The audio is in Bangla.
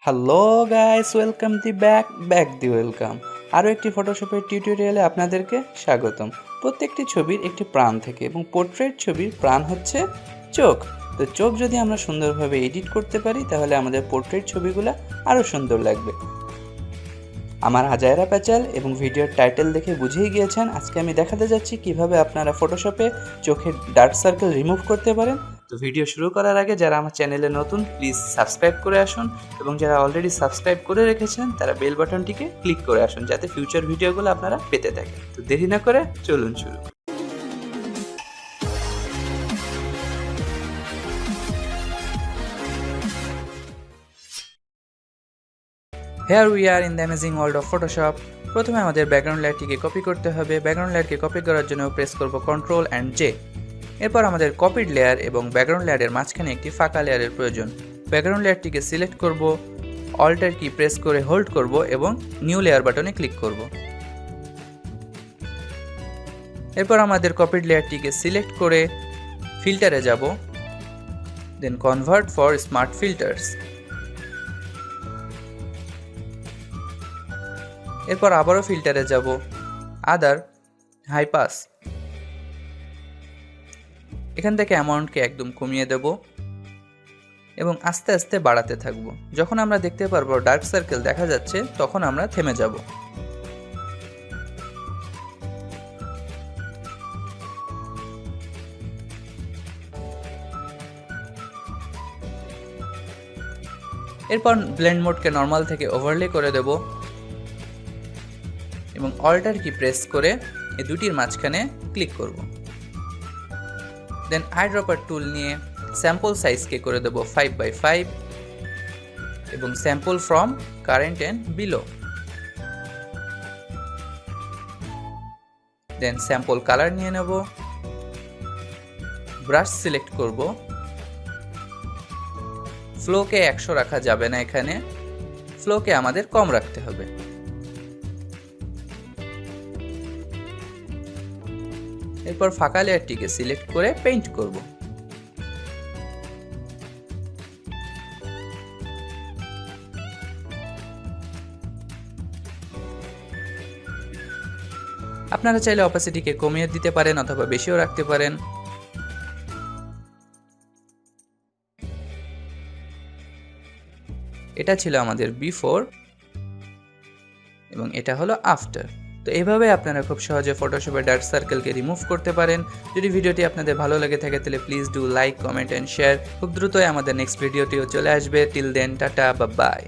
Hello guys, welcome. আরও একটি ফটোশপের টিউটোরিয়ালে আপনাদেরকে স্বাগতম। প্রত্যেকটি ছবির একটি প্রাণ থাকে এবং পোর্ট্রেট ছবির প্রাণ হচ্ছে চোখ। তো চোখ যদি আমরা সুন্দরভাবে এডিট করতে পারি তাহলে আমাদের পোর্ট্রেট ছবিগুলো আরও সুন্দর লাগবে। আমার আজায়রা প্যাচাল এবং ভিডিওর টাইটেল দেখে বুঝেই গিয়েছেন আজকে আমি দেখাতে যাচ্ছি কিভাবে আপনারা ফটোশপে চোখের ডার্ক সার্কেল রিমুভ করতে পারেন। তো ভিডিও শুরু করার আগে যারা আমার চ্যানেলে নতুন প্লিজ সাবস্ক্রাইব করে আসুন এবং যারা অলরেডি সাবস্ক্রাইব করে রেখেছেন তারা বেল বাটনটিকে ক্লিক করে আসুন যাতে ফিউচার ভিডিওগুলো আপনারা পেতে থাকেন। তো দেরি না করে চলুন শুরু। Here we are in the amazing world of Photoshop. প্রথমে আমাদের ব্যাকগ্রাউন্ড লেয়ারটিকে কপি করতে হবে। ব্যাকগ্রাউন্ড লেয়ারকে কপি করার জন্য প্রেস করব Ctrl and J। এরপর আমাদের কপিড লেয়ার এবং ব্যাকগ্রাউন্ড লেয়ারের মাঝখানে একটি ফাঁকা লেয়ারের প্রয়োজন। ব্যাকগ্রাউন্ড লেয়ারটিকে সিলেক্ট করব, অল্টার কি প্রেস করে হোল্ড করব এবং নিউ লেয়ার বাটনে ক্লিক করব। এরপর আমাদের কপিড লেয়ারটিকে সিলেক্ট করে ফিল্টারে যাব, দেন কনভার্ট ফর স্মার্ট ফিল্টার্স। এরপর আবারও ফিল্টারে যাব, আদার, হাই পাস। এখান থেকে অ্যামাউন্টকে একদম কমিয়ে দেব এবং আস্তে আস্তে বাড়াতে থাকব। যখন আমরা দেখতে পারবো ডার্ক সার্কেল দেখা যাচ্ছে তখন আমরা থেমে যাব। এরপর ব্লেন্ড মোডকে নর্মাল থেকে ওভারলে করে দেব এবং অল্টার কি প্রেস করে এই দুটির মাঝখানে ক্লিক করব। দেন আইড্রপার টুল নিয়ে স্যাম্পল সাইজকে করে দেব 5x5 এবং sample from current and below. Then sample colour নিয়ে নেব, ব্রাশ সিলেক্ট করব। ফ্লোকে 100 রাখা যাবে না, এখানে ফ্লোকে আমাদের কম রাখতে হবে। এরপর ফাঁকা লেয়ারটিকে সিলেক্ট করে পেইন্ট করব। আপনারা চাইলে অপাসিটিকে কমিয়ে দিতে পারেন অথবা বেশিও রাখতে পারেন। এটা ছিল আমাদের বিফোর এবং এটা হলো আফটার। তো এইভাবে আপনারা খুব সহজে ফটোশপে ডার্ক সার্কেলকে রিমুভ করতে পারেন। যদি ভিডিওটি আপনাদের ভালো লেগে থাকে তাহলে please do like, comment and share. খুব দ্রুতই আমাদের নেক্সট ভিডিওটিও চলে আসবে। Till then, tata, bye by.